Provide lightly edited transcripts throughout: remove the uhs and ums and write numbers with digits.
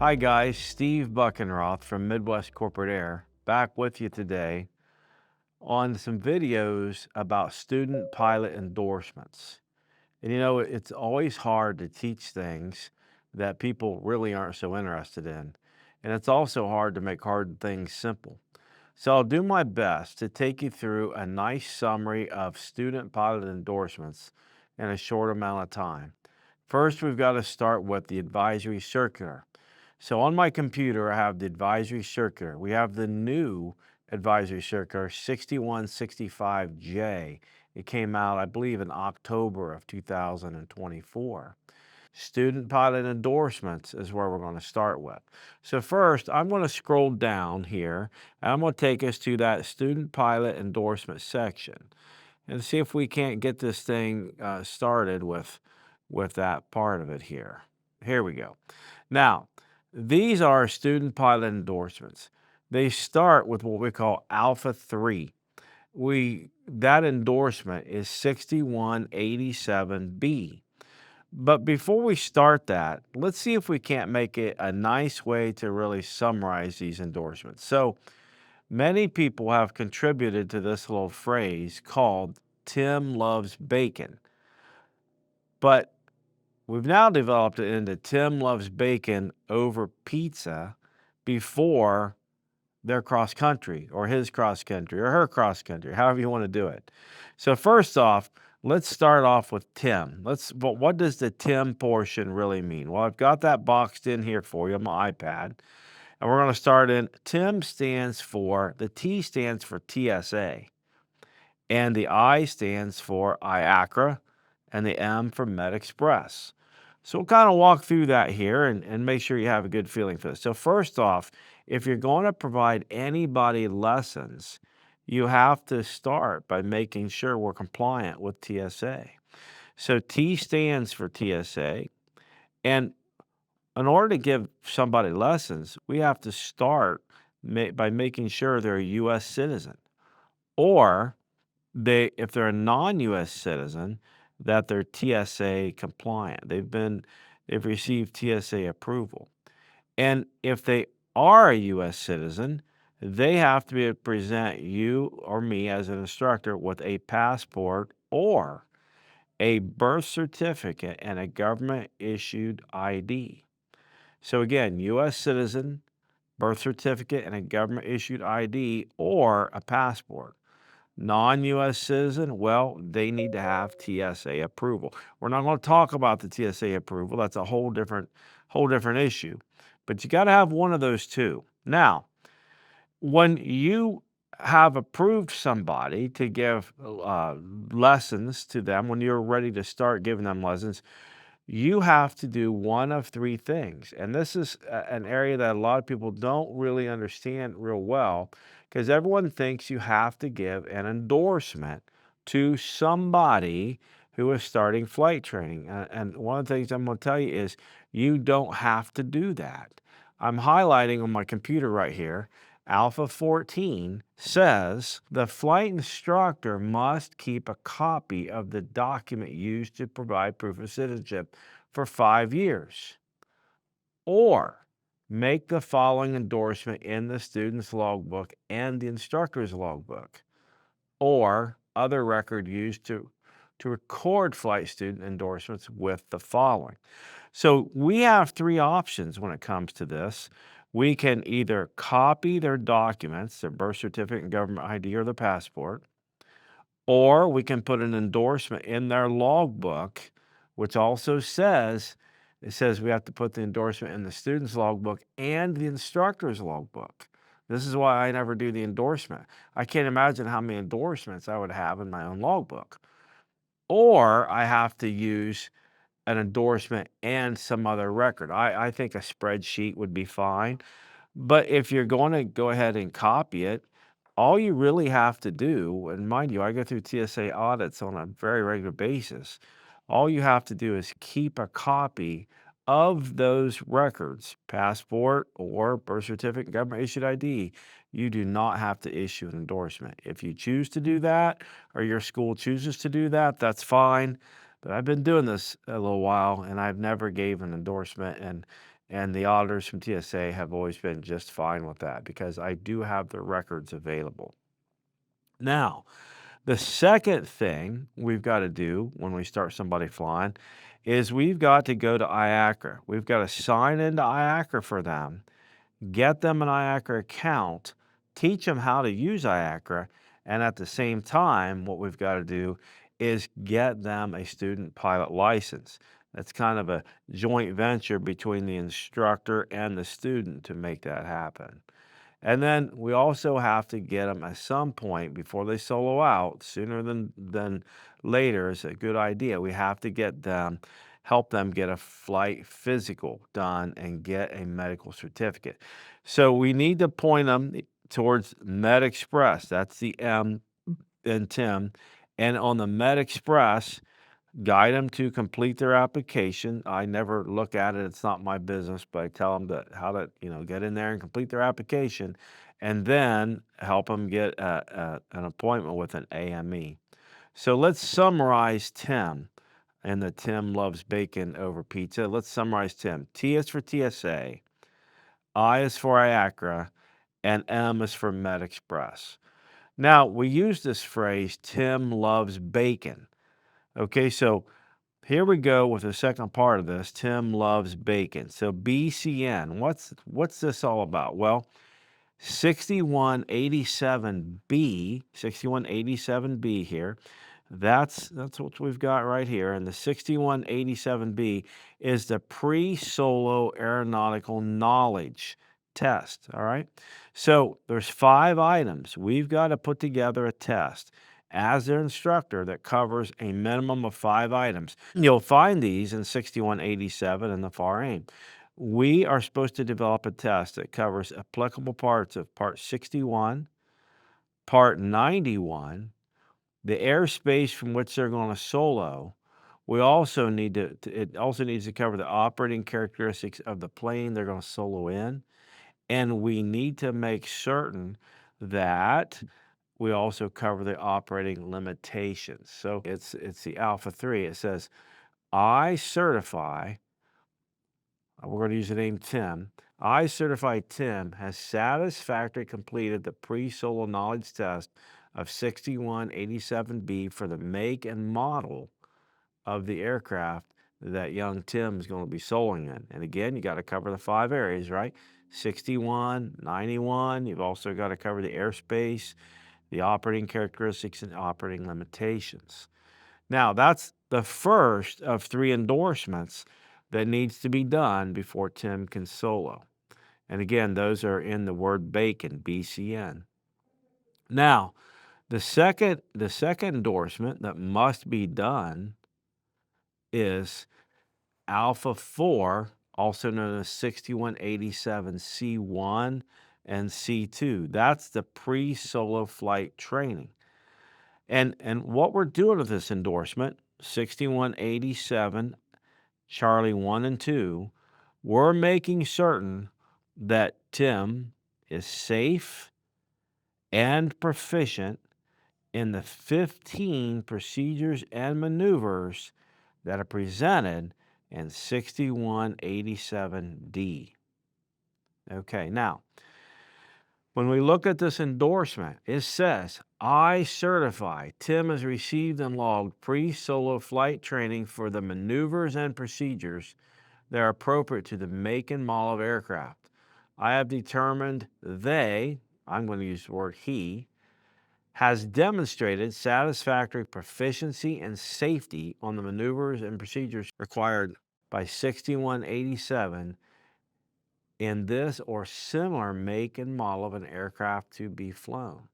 Hi guys, Steve Buchenroth from Midwest Corporate Air, back with you today on some videos about student pilot endorsements. And it's always hard to teach things that people really aren't so interested in. And it's also hard to make hard things simple. So I'll do my best to take you through a nice summary of student pilot endorsements in a short amount of time. First, we've got to start with the advisory circular. So on my computer, I have the advisory circular. We have the new advisory circular 6165J. It came out, I believe, in October of 2024. Student pilot endorsements is where we're going to start with. So first, I'm going to scroll down here, and I'm going to take us to that student pilot endorsement section and see if we can't get this thing started with that part of it here. Here we go. Now, these are student pilot endorsements. They start with what we call Alpha 3. That endorsement is 6187B. But before we start that, let's see if we can't make it a nice way to really summarize these endorsements. So many people have contributed to this little phrase called Tim loves bacon. But we've now developed it into Tim loves bacon over pizza before their cross country or his cross country or her cross country, however you want to do it. So first off, let's start off with Tim. But what does the Tim portion really mean? Well, I've got that boxed in here for you on my iPad. And we're going to start in the T stands for TSA, and the I stands for IACRA, and the M for Med Express. So we'll kind of walk through that here and make sure you have a good feeling for this. So first off, if you're going to provide anybody lessons, you have to start by making sure we're compliant with TSA. So T stands for TSA. And in order to give somebody lessons, we have to start by making sure they're a U.S. citizen, or if they're a non-US citizen, that they're TSA compliant. They've received TSA approval. And if they are a US citizen, they have to be able to present you or me as an instructor with a passport or a birth certificate and a government issued ID. So again, US citizen, birth certificate and a government issued ID or a passport. Non-US citizen, well, they need to have TSA approval. We're not going to talk about the TSA approval. That's a whole different issue. But you got to have one of those two. Now, when you have approved somebody to give lessons to them, when you're ready to start giving them lessons, you have to do one of three things. And this is an area that a lot of people don't really understand real well, because everyone thinks you have to give an endorsement to somebody who is starting flight training. And one of the things I'm going to tell you is you don't have to do that. I'm highlighting on my computer right here. Alpha 14 says the flight instructor must keep a copy of the document used to provide proof of citizenship for 5 years, or make the following endorsement in the student's logbook and the instructor's logbook, or other record used to record flight student endorsements with the following. So we have three options when it comes to this. We can either copy their documents, their birth certificate and government ID or their passport, or we can put an endorsement in their logbook, which also says, we have to put the endorsement in the student's logbook and the instructor's logbook. This is why I never do the endorsement. I can't imagine how many endorsements I would have in my own logbook. Or I have to use an endorsement and some other record. I think a spreadsheet would be fine. But if you're going to go ahead and copy it, all you really have to do, and mind you, I go through TSA audits on a very regular basis. All you have to do is keep a copy of those records, passport or birth certificate, government issued ID. You do not have to issue an endorsement. If you choose to do that, or your school chooses to do that, that's fine. But I've been doing this a little while, and I've never gave an endorsement, And the auditors from TSA have always been just fine with that because I do have the records available. Now, the second thing we've got to do when we start somebody flying is we've got to go to IACRA. We've got to sign into IACRA for them, get them an IACRA account, teach them how to use IACRA, and at the same time, what we've got to do is get them a student pilot license. That's kind of a joint venture between the instructor and the student to make that happen. And then we also have to get them at some point before they solo out, sooner than later is a good idea. We have to get them, help them get a flight physical done and get a medical certificate. So we need to point them towards Med Express. That's the M in Tim. And on the Med Express, guide them to complete their application. I never look at it, it's not my business, but I tell them that how to, get in there and complete their application, and then help them get an appointment with an AME. So let's summarize Tim and the Tim loves bacon over pizza. Let's summarize Tim. T is for TSA, I is for IACRA, and M is for Med Express. Now, we use this phrase, Tim loves bacon. Okay, so here we go with the second part of this. Tim loves bacon. So BCN, what's this all about? Well, 6187B here. That's what we've got right here. And the 6187B is the pre-solo aeronautical knowledge test. All right. So there's 5 items. We've got to put together a test as their instructor that covers a minimum of 5 items. You'll find these in 6187 and the FAR aim. We are supposed to develop a test that covers applicable parts of Part 61, Part 91, the airspace from which they're going to solo. We also need it also needs to cover the operating characteristics of the plane they're going to solo in. And we need to make certain that we also cover the operating limitations. So it's the Alpha 3. It says, I certify, we're going to use the name Tim. I certify Tim has satisfactorily completed the pre-solo knowledge test of 6187B for the make and model of the aircraft that young Tim is going to be soloing in. And again, you got to cover the 5 areas, right? 61, 91. You've also got to cover the airspace, the operating characteristics, and operating limitations. Now, that's the first of 3 endorsements that needs to be done before Tim can solo. And again, those are in the word bacon, BCN. Now, the second endorsement that must be done is Alpha 4, also known as 6187 C1 and C2. That's the pre-solo flight training. And what we're doing with this endorsement, 6187 Charlie 1 and 2, we're making certain that Tim is safe and proficient in the 15 procedures and maneuvers that are presented in 6187D. Okay, now, when we look at this endorsement, it says, I certify Tim has received and logged pre-solo flight training for the maneuvers and procedures that are appropriate to the make and model of aircraft. I have determined I'm going to use the word he, has demonstrated satisfactory proficiency and safety on the maneuvers and procedures required by 6187 in this or similar make and model of an aircraft to be flown.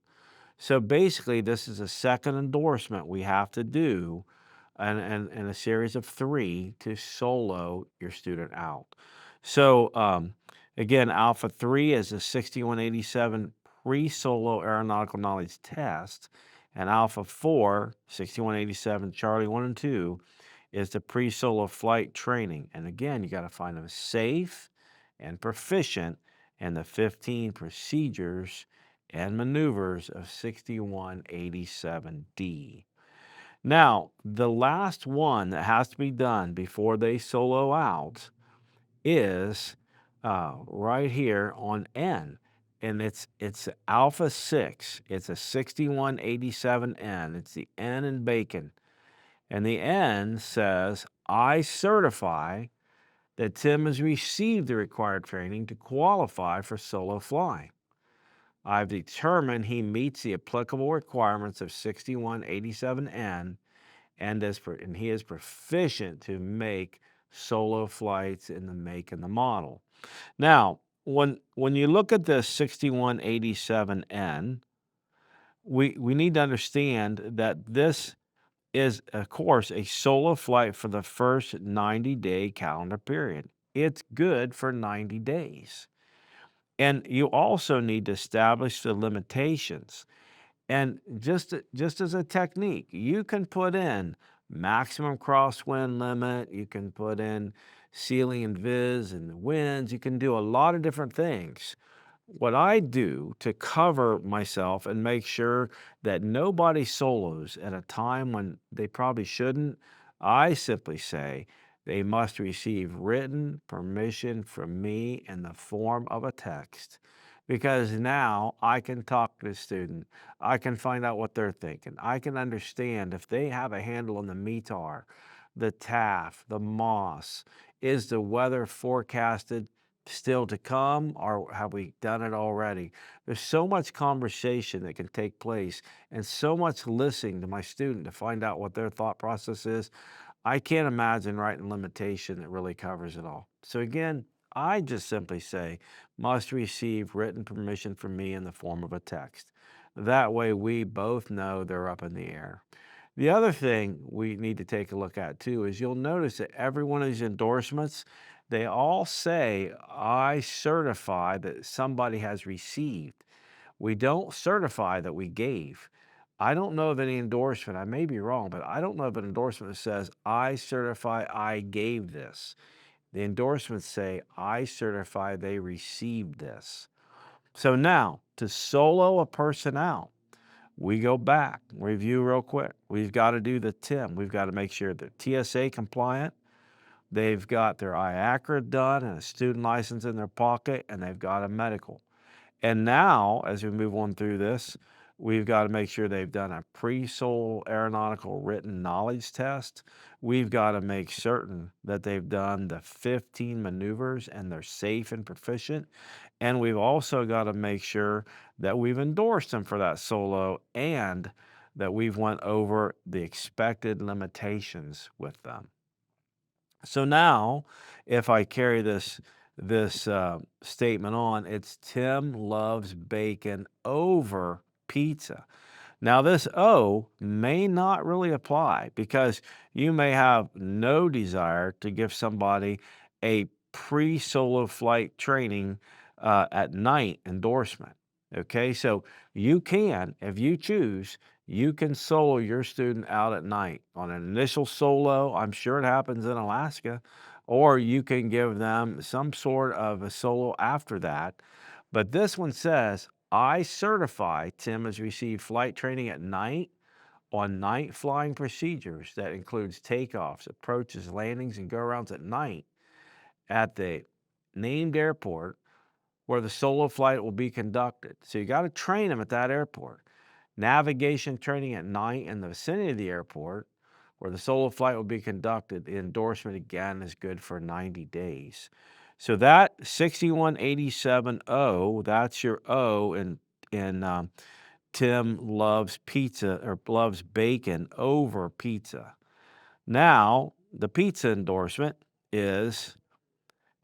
So basically, this is a second endorsement we have to do and a series of 3 to solo your student out. So again, Alpha 3 is a 6187 pre-solo aeronautical knowledge test, and Alpha 4, 6187 Charlie 1 and 2, is the pre-solo flight training. And again, you got to find them safe and proficient in the 15 procedures and maneuvers of 6187D. Now, the last one that has to be done before they solo out is right here on N, and it's alpha 6. It's a 6187N. It's the N in bacon. And the N says, I certify that Tim has received the required training to qualify for solo flying. I've determined he meets the applicable requirements of 6187N and he is proficient to make solo flights in the make and the model. Now, when you look at this 6187N, we need to understand that this is, of course, a solo flight for the first 90-day calendar period. It's good for 90 days. And you also need to establish the limitations. And just as a technique, you can put in maximum crosswind limit, you can put in ceiling and viz and winds, you can do a lot of different things. What I do to cover myself and make sure that nobody solos at a time when they probably shouldn't, I simply say they must receive written permission from me in the form of a text. Because now I can talk to the student. I can find out what they're thinking. I can understand if they have a handle on the METAR, the TAF, the MOS. Is the weather forecasted still to come, or have we done it already? There's so much conversation that can take place and so much listening to my student to find out what their thought process is. I can't imagine writing limitation that really covers it all. So again, I just simply say, must receive written permission from me in the form of a text. That way we both know they're up in the air. The other thing we need to take a look at too is you'll notice that every one of these endorsements, they all say, I certify that somebody has received. We don't certify that we gave. I don't know of any endorsement, I may be wrong, but I don't know of an endorsement that says, I certify I gave this. The endorsements say, I certify they received this. So now, to solo a person out, we go back, review real quick. We've got to do the TIM. We've got to make sure they're TSA compliant. They've got their IACRA done and a student license in their pocket, and they've got a medical. And now, as we move on through this, we've got to make sure they've done a pre-sol aeronautical written knowledge test. We've got to make certain that they've done the 15 maneuvers and they're safe and proficient. And we've also got to make sure that we've endorsed them for that solo and that we've went over the expected limitations with them. So now, if I carry this statement on, it's Tim loves bacon over pizza. Now, this O may not really apply because you may have no desire to give somebody a pre-solo flight training at night endorsement. Okay, so you can, if you choose, you can solo your student out at night on an initial solo. I'm sure it happens in Alaska, or you can give them some sort of a solo after that. But this one says, I certify Tim has received flight training at night on night flying procedures that includes takeoffs, approaches, landings, and go-arounds at night at the named airport where the solo flight will be conducted. So you got to train them at that airport. Navigation training at night in the vicinity of the airport where the solo flight will be conducted. The endorsement again is good for 90 days. So that 61870, that's your O in Tim loves pizza or loves bacon over pizza. Now, the pizza endorsement is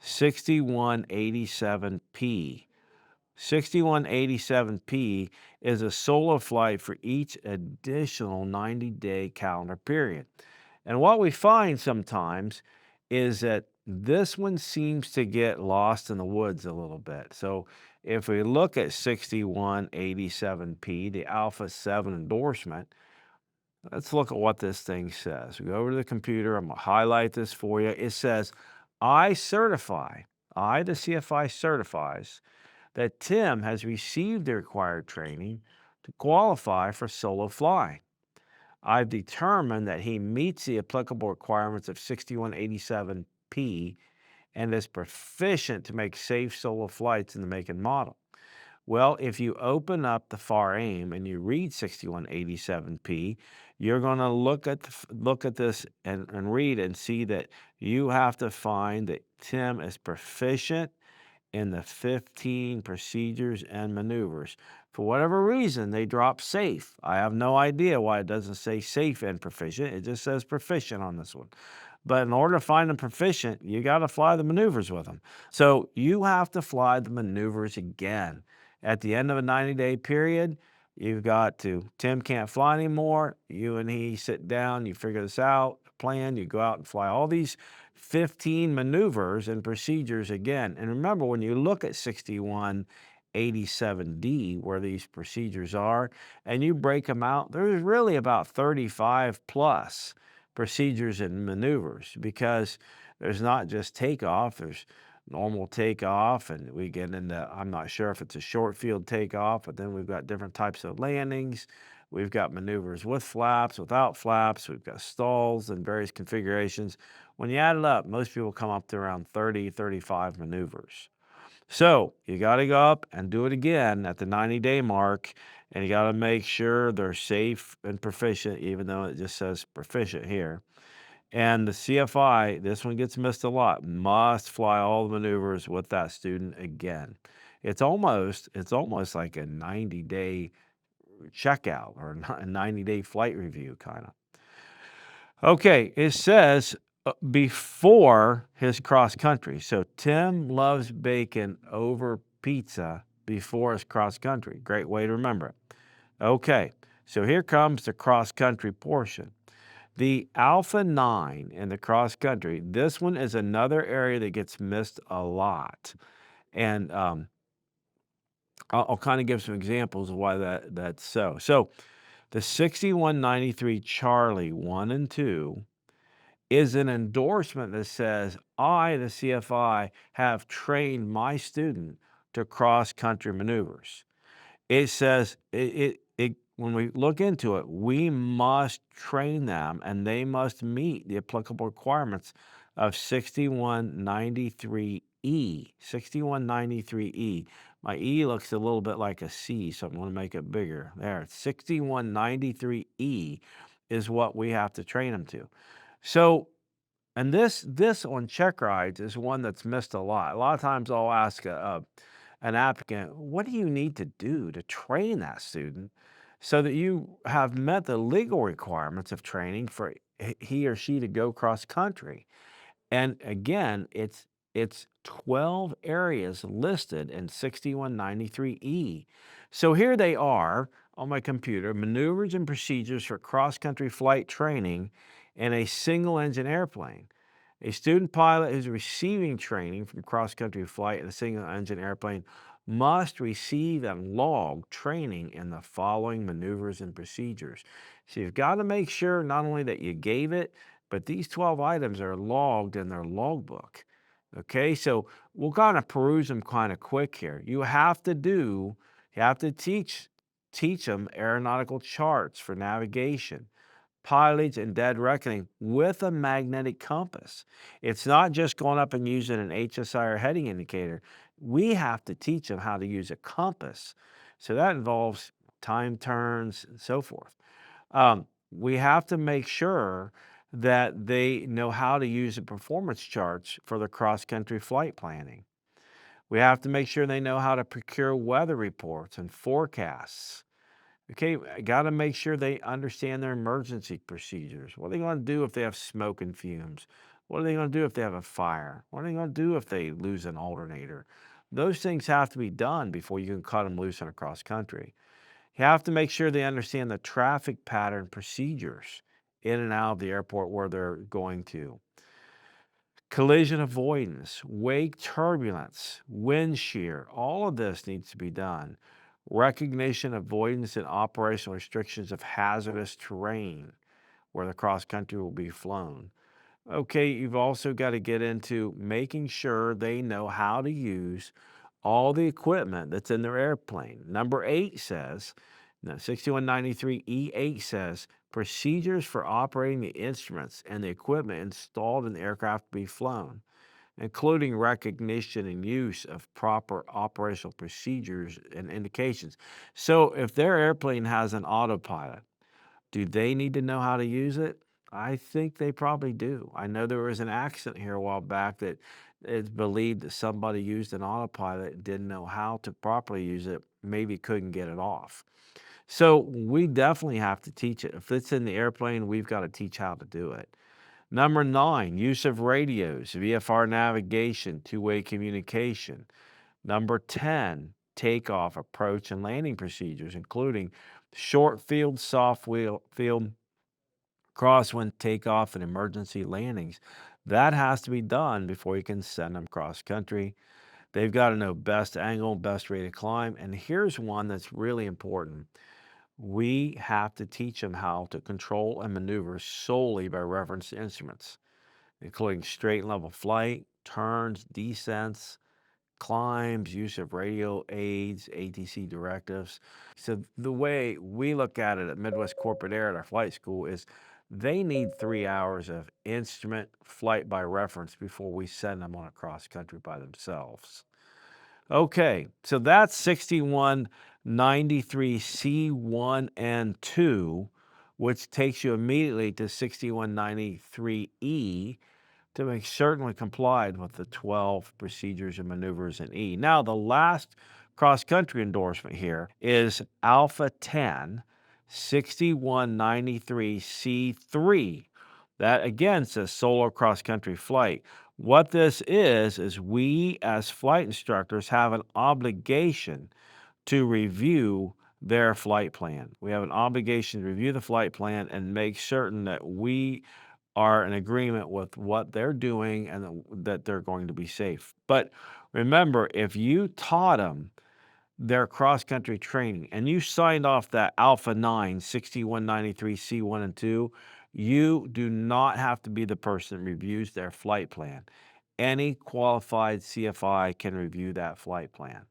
6187P. 6187P is a solo flight for each additional 90-day calendar period. And what we find sometimes is that this one seems to get lost in the woods a little bit. So if we look at 6187P, the Alpha 7 endorsement, let's look at what this thing says. We go over to the computer. I'm going to highlight this for you. It says, I certify, the CFI certifies that Tim has received the required training to qualify for solo flying. I've determined that he meets the applicable requirements of 6187P and is proficient to make safe solo flights in the make and model. Well, if you open up the FAR AIM and you read 6187P, you're going to look at this and read and see that you have to find that Tim is proficient in the 15 procedures and maneuvers. For whatever reason, they drop safe. I have no idea why it doesn't say safe and proficient. It just says proficient on this one. But in order to find them proficient, you got to fly the maneuvers with them. So you have to fly the maneuvers again. At the end of a 90-day period, you've got to, Tim can't fly anymore. You and he sit down, you figure this out, plan, you go out and fly all these 15 maneuvers and procedures again. And remember, when you look at 6187D, where these procedures are, and you break them out, there's really about 35 plus procedures and maneuvers, because there's not just takeoff, there's normal takeoff, and we get into, I'm not sure if it's a short field takeoff, but then we've got different types of landings. We've got maneuvers with flaps, without flaps. We've got stalls and various configurations. When you add it up, most people come up to around 30, 35 maneuvers. So you got to go up and do it again at the 90-day mark, and you got to make sure they're safe and proficient, even though it just says proficient here. And the CFI, this one gets missed a lot, must fly all the maneuvers with that student again. It's almost like a 90-day checkout or a 90-day flight review kind of. Okay, it says before his cross country. So Tim loves bacon over pizza before his cross country. Great way to remember it. Okay, so here comes the cross country portion. The Alpha 9 in the cross country, this one is another area that gets missed a lot. And I'll kind of give some examples of why that's so. So the 6193 Charlie 1 and 2 is an endorsement that says, I, the CFI, have trained my student to cross-country maneuvers. It says, when we look into it, we must train them, and they must meet the applicable requirements of 6193E. 6193E. My E looks a little bit like a C, so I'm going to make it bigger. There, 6193E is what we have to train them to. So, and this on check rides is one that's missed a lot. A lot of times I'll ask an applicant, what do you need to do to train that student so that you have met the legal requirements of training for he or she to go cross country? And again, it's 12 areas listed in 6193E. So here they are on my computer, maneuvers and procedures for cross-country flight training in a single-engine airplane. A student pilot who's receiving training from cross-country flight in a single-engine airplane must receive and log training in the following maneuvers and procedures. So you've got to make sure not only that you gave it, but these 12 items are logged in their logbook. Okay, so we'll kind of peruse them kind of quick here. You have to teach them aeronautical charts for navigation, pilots, and dead reckoning with a magnetic compass. It's not just going up and using an HSI or heading indicator. We have to teach them how to use a compass. So that involves time turns and so forth. We have to make sure that they know how to use the performance charts for the cross-country flight planning. We have to make sure they know how to procure weather reports and forecasts. Okay, got to make sure they understand their emergency procedures. What are they going to do if they have smoke and fumes? What are they going to do if they have a fire? What are they going to do if they lose an alternator? Those things have to be done before you can cut them loose in a cross country. You have to make sure they understand the traffic pattern procedures in and out of the airport where they're going to. Collision avoidance, wake turbulence, wind shear, all of this needs to be done. Recognition, avoidance, and operational restrictions of hazardous terrain where the cross country will be flown. Okay, you've also got to get into making sure they know how to use all the equipment that's in their airplane. Number 8 says, 6193E8 says, procedures for operating the instruments and the equipment installed in the aircraft to be flown. including recognition and use of proper operational procedures and indications. So, if their airplane has an autopilot, do they need to know how to use it? I think they probably do. I know there was an accident here a while back that it's believed that somebody used an autopilot, didn't know how to properly use it, maybe couldn't get it off. So we definitely have to teach it. If it's in the airplane, we've got to teach how to do it. Number nine, use of radios, VFR navigation, two-way communication. Number 10, takeoff, approach, and landing procedures, including short field, soft field, crosswind takeoff, and emergency landings. That has to be done before you can send them cross country. They've got to know best angle, best rate of climb. And here's one that's really important. We have to teach them how to control and maneuver solely by reference instruments, including straight and level flight, turns, descents, climbs, use of radio aids, ATC directives. So the way we look at it at Midwest Corporate Air at our flight school is they need 3 hours of instrument flight by reference before we send them on a cross country by themselves. Okay, so that's 6193 C1 and 2, which takes you immediately to 6193E to make certain we complied with the 12 procedures and maneuvers in E. Now, the last cross-country endorsement here is Alpha 10 6193C3. That again says solo cross-country flight. What this is we as flight instructors have an obligation to review their flight plan. We have an obligation to review the flight plan and make certain that we are in agreement with what they're doing and that they're going to be safe. But remember, if you taught them their cross-country training and you signed off that Alpha 9 6193 C1 and 2, you do not have to be the person that reviews their flight plan. Any qualified CFI can review that flight plan.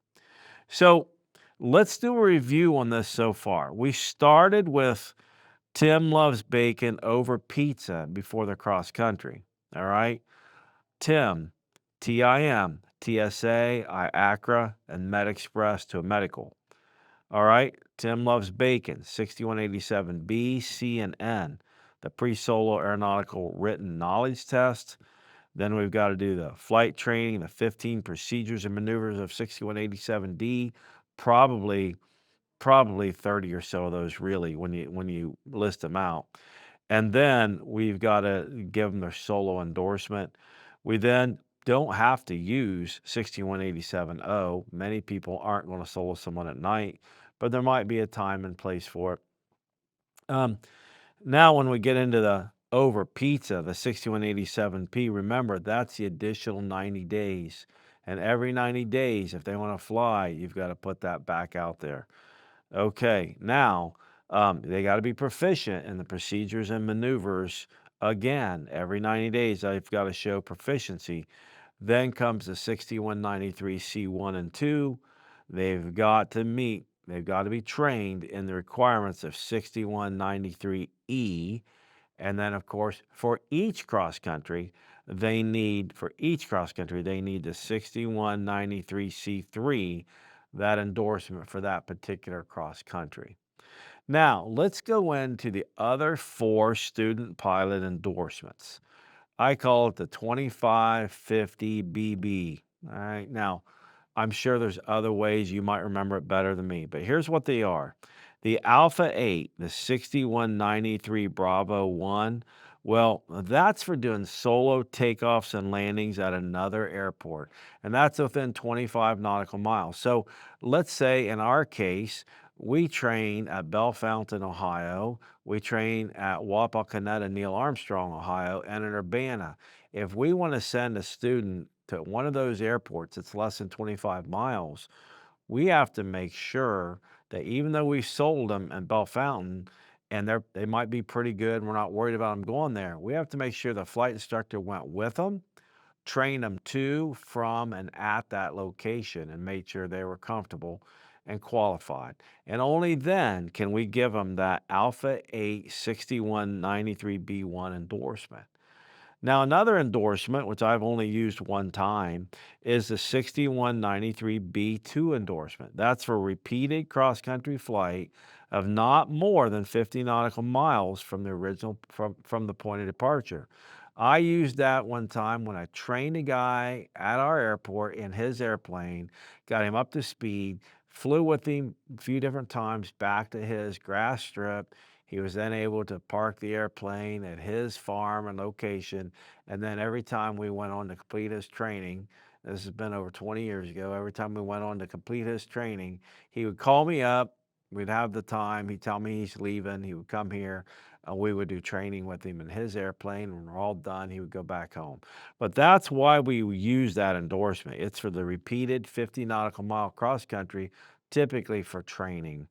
So let's do a review on this so far. We started with Tim loves bacon over pizza before the cross country. All right. Tim, TIM, TSA, IACRA, and MedExpress to a medical. All right. Tim loves bacon, 6187B, C, and N, the pre-solo aeronautical written knowledge test. Then we've got to do the flight training, the 15 procedures and maneuvers of 6187D, probably 30 or so of those really when you list them out. And then we've got to give them their solo endorsement. We then don't have to use 61870. Many people aren't going to solo someone at night, but there might be a time and place for it. Now, when we get into the over pizza, the 6187P, remember that's the additional 90 days. And every 90 days, if they want to fly, you've got to put that back out there. Okay, now they got to be proficient in the procedures and maneuvers. Again, every 90 days, I've got to show proficiency. Then comes the 6193 C1 and 2. They've got to be trained in the requirements of 6193E. And then, of course, for each cross country, they need the 6193C3, that endorsement for that particular cross country. Now, let's go into the other 4 student pilot endorsements. I call it the 2550BB. All right. Now, I'm sure there's other ways you might remember it better than me, but here's what they are. The Alpha 8, the 6193 Bravo 1, well, that's for doing solo takeoffs and landings at another airport, and that's within 25 nautical miles. So let's say in our case, we train at Bellefontaine, Ohio. We train at Wapakoneta, Neil Armstrong, Ohio, and in Urbana. If we want to send a student to one of those airports that's less than 25 miles, we have to make sure that even though we sold them in Bellefontaine and they might be pretty good and we're not worried about them going there, we have to make sure the flight instructor went with them, trained them to, from, and at that location and made sure they were comfortable and qualified. And only then can we give them that Alpha 8 6193B1 endorsement. Now, another endorsement, which I've only used one time, is the 6193B2 endorsement. That's for repeated cross country flight of not more than 50 nautical miles from the original from the point of departure. I used that one time when I trained a guy at our airport in his airplane, got him up to speed, flew with him a few different times back to his grass strip. He was then able to park the airplane at his farm and location, and then every time we went on to complete his training, this has been over 20 years ago, every time we went on to complete his training, he would call me up. We'd have the time. He'd tell me he's leaving. He would come here. We would do training with him in his airplane. When we're all done, he would go back home. But that's why we use that endorsement. It's for the repeated 50 nautical mile cross country, typically for training.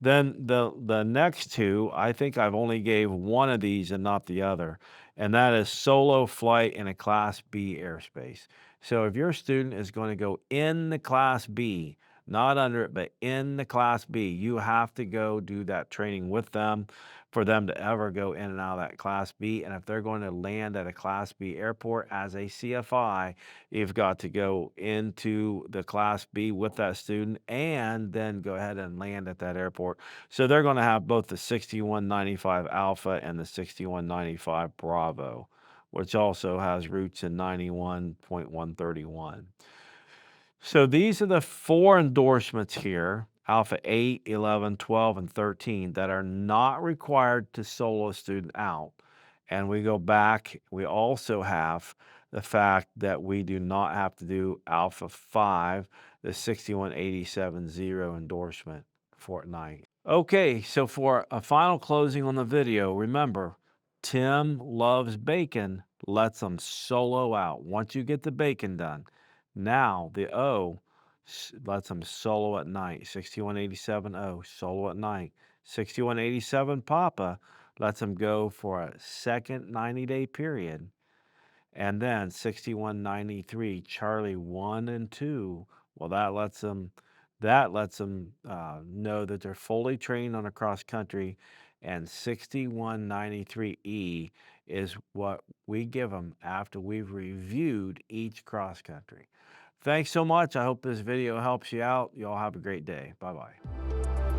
Then the next two, I think I've only gave one of these and not the other, and that is solo flight in a Class B airspace. So if your student is going to go in the Class B, not under it, but in the Class B, you have to go do that training with them for them to ever go in and out of that Class B. And if they're going to land at a Class B airport as a CFI, you've got to go into the Class B with that student and then go ahead and land at that airport. So they're going to have both the 6195 Alpha and the 6195 Bravo, which also has roots in 91.131. So these are the four endorsements here, Alpha 8, 11, 12, and 13, that are not required to solo a student out. And we go back, we also have the fact that we do not have to do Alpha 5, the 61870 endorsement for at night. Okay, so for a final closing on the video, remember, Tim loves bacon, lets them solo out. Once you get the bacon done, now the O lets them solo at night. 6187 O, solo at night. 6187 Papa lets them go for a second 90-day period. And then 6193 Charlie 1 and 2, well, that lets them know that they're fully trained on a cross country, and 6193E is what we give them after we've reviewed each cross country. Thanks so much. I hope this video helps you out. You all have a great day. Bye-bye.